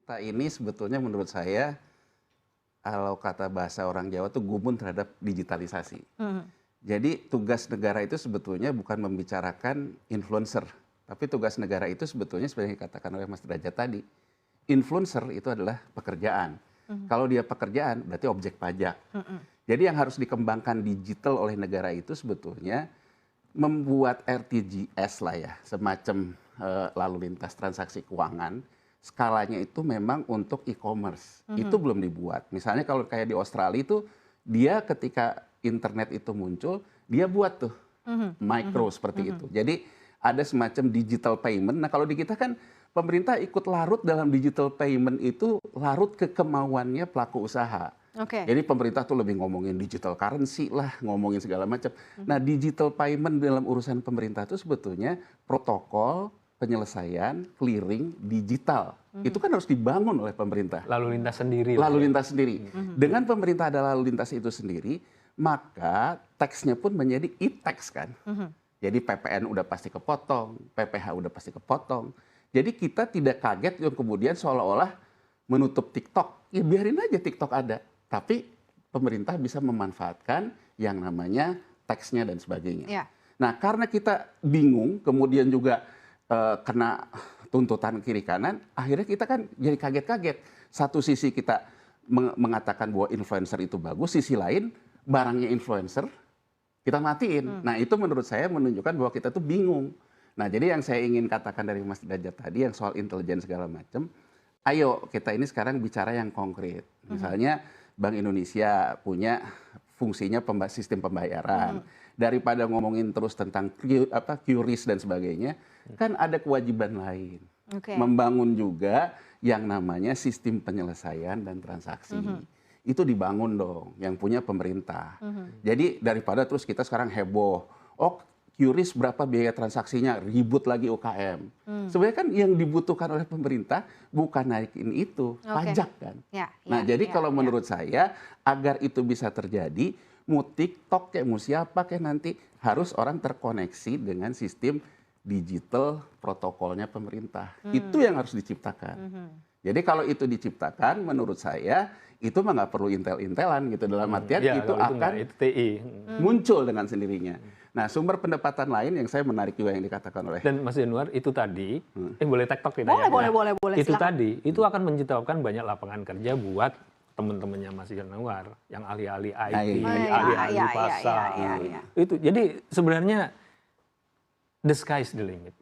Kita ini sebetulnya menurut saya, kalau kata bahasa orang Jawa tuh gumun terhadap digitalisasi. Jadi tugas negara itu sebetulnya bukan membicarakan influencer, tapi tugas negara itu sebetulnya seperti yang dikatakan oleh Mas Derajat tadi, influencer itu adalah pekerjaan. Kalau dia pekerjaan berarti objek pajak. Jadi yang harus dikembangkan digital oleh negara itu sebetulnya membuat RTGS lah ya, semacam lalu lintas transaksi keuangan. Skalanya itu memang untuk e-commerce. Itu belum dibuat. Misalnya kalau kayak di Australia itu, dia ketika internet itu muncul, dia buat tuh micro seperti itu. Jadi ada semacam digital payment. Nah kalau di kita kan pemerintah ikut larut dalam digital payment itu, larut ke kemauannya pelaku usaha. Jadi pemerintah tuh lebih ngomongin digital currency lah, ngomongin segala macam. Nah digital payment dalam urusan pemerintah itu sebetulnya protokol penyelesaian clearing digital. Itu kan harus dibangun oleh pemerintah. Lalu lintas sendiri. Lalu lintas sendiri. Dengan pemerintah ada lalu lintas itu sendiri, maka tax-nya pun menjadi e-tax kan. Jadi PPN udah pasti kepotong, PPh udah pasti kepotong. Jadi kita tidak kaget yang kemudian seolah-olah menutup TikTok. Ya biarin aja TikTok ada. Tapi pemerintah bisa memanfaatkan yang namanya tax-nya dan sebagainya. Nah karena kita bingung, kemudian juga kena tuntutan kiri kanan, akhirnya kita kan jadi kaget-kaget. Satu sisi kita mengatakan bahwa influencer itu bagus, sisi lain barangnya influencer kita matiin. Nah itu menurut saya menunjukkan bahwa kita tuh bingung. Nah jadi yang saya ingin katakan dari Mas Derajat tadi yang soal intelijen segala macam, ayo kita ini sekarang bicara yang konkret. Misalnya Bank Indonesia punya fungsinya sistem pembayaran. Daripada ngomongin terus tentang QRIS dan sebagainya, kan ada kewajiban lain. Membangun juga yang namanya sistem penyelesaian dan transaksi. Itu dibangun dong, yang punya pemerintah. Jadi daripada terus kita sekarang heboh, oh QRIS berapa biaya transaksinya, ribut lagi UKM. Sebenarnya kan yang dibutuhkan oleh pemerintah bukan naikin itu, pajak kan. Nah jadi kalau menurut saya, agar itu bisa terjadi, mau TikTok kayak mau siapa kayak nanti harus orang terkoneksi dengan sistem digital protokolnya pemerintah. Itu yang harus diciptakan. Jadi kalau itu diciptakan menurut saya itu mah nggak perlu intel-intelan gitu dalam artian itu akan muncul dengan sendirinya. Nah sumber pendapatan lain yang saya menarik juga yang dikatakan oleh dan Mas Yanuar itu tadi boleh TikTok tidak boleh itu silakan. Tadi itu akan menciptakan banyak lapangan kerja buat teman-temannya Mas Yanuar yang ahli-ahli IT, ahli-ahli pasar. Itu jadi sebenarnya the sky is the limit.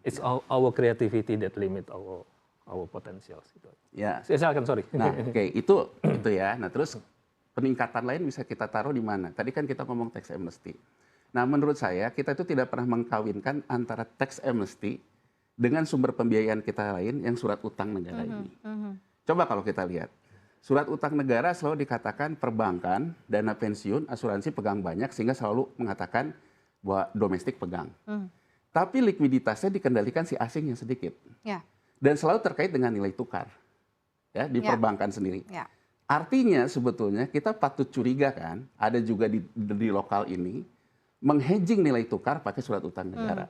It's our creativity that limit our potentials gitu. Ya. Silakan, sorry. Nah, itu ya. Nah, terus peningkatan lain bisa kita taruh di mana? Tadi kan kita ngomong tax amnesty. Nah, menurut saya kita itu tidak pernah mengkawinkan antara tax amnesty dengan sumber pembiayaan kita lain yang surat utang negara ini. Coba kalau kita lihat. Surat utang negara selalu dikatakan perbankan, dana pensiun, asuransi pegang banyak sehingga selalu mengatakan bahwa domestik pegang. Tapi likuiditasnya dikendalikan si asing yang sedikit. Dan selalu terkait dengan nilai tukar. Ya, di perbankan sendiri. Artinya sebetulnya kita patut curiga kan, ada juga di lokal ini, menghedging nilai tukar pakai surat utang negara.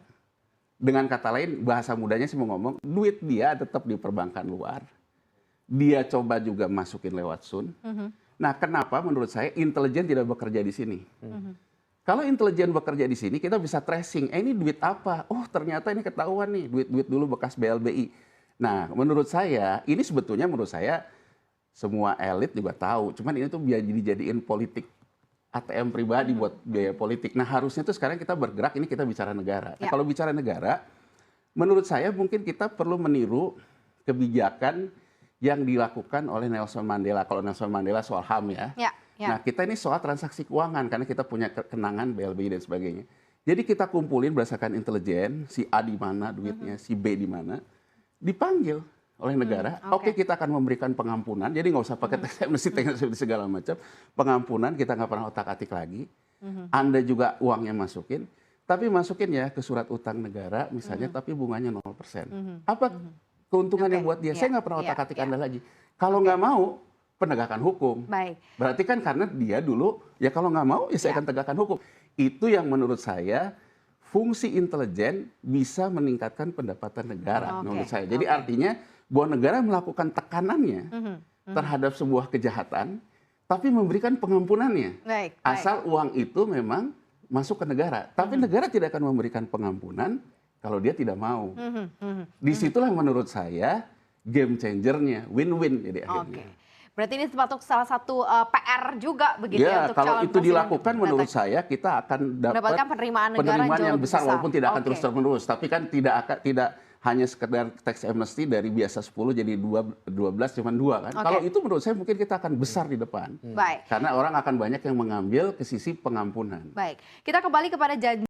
Dengan kata lain, bahasa mudanya sih mau ngomong, duit dia tetap di perbankan luar. Dia coba juga masukin lewat Sun. Nah kenapa menurut saya intelijen tidak bekerja di sini? Kalau intelijen bekerja di sini, kita bisa tracing, ini duit apa? Oh ternyata ini ketahuan nih, duit-duit dulu bekas BLBI. Nah menurut saya, ini sebetulnya menurut saya, semua elit juga tahu. Cuman ini tuh dijadiin politik ATM pribadi buat biaya politik. Nah harusnya tuh sekarang kita bergerak, ini kita bicara negara. Nah, kalau bicara negara, menurut saya mungkin kita perlu meniru kebijakan yang dilakukan oleh Nelson Mandela. Kalau Nelson Mandela soal HAM ya. Nah kita ini soal transaksi keuangan karena kita punya kenangan BLBI dan sebagainya. Jadi kita kumpulin berdasarkan intelijen, si A di mana duitnya, si B di mana, dipanggil oleh negara. Oke, kita akan memberikan pengampunan. Jadi nggak usah pakai tax amnesty segala macam. Pengampunan kita nggak pernah otak-atik lagi. Anda juga uangnya masukin. Tapi masukin ya ke surat utang negara misalnya, tapi bunganya 0%. Apa keuntungannya buat dia? Saya nggak pernah otak-atik Anda lagi. Kalau nggak mau, penegakan hukum. Berarti kan karena dia dulu, ya kalau nggak mau, ya saya akan tegakkan hukum. Itu yang menurut saya, fungsi intelijen bisa meningkatkan pendapatan negara menurut saya. Jadi artinya bahwa negara melakukan tekanannya terhadap sebuah kejahatan, tapi memberikan pengampunannya. Asal uang itu memang masuk ke negara. Tapi negara tidak akan memberikan pengampunan kalau dia tidak mau. Disitulah menurut saya game changernya, win-win jadi akhirnya. Berarti ini termasuk salah satu PR juga begitu ya, untuk kalau calon itu dilakukan menurut saya kita akan dapat penerimaan yang besar walaupun tidak akan terus-menerus. Tapi kan tidak hanya sekedar tax amnesty dari biasa 10 jadi 12 cuma 2 kan. Kalau itu menurut saya mungkin kita akan besar di depan. Karena orang akan banyak yang mengambil ke sisi pengampunan. Baik, kita kembali kepada janji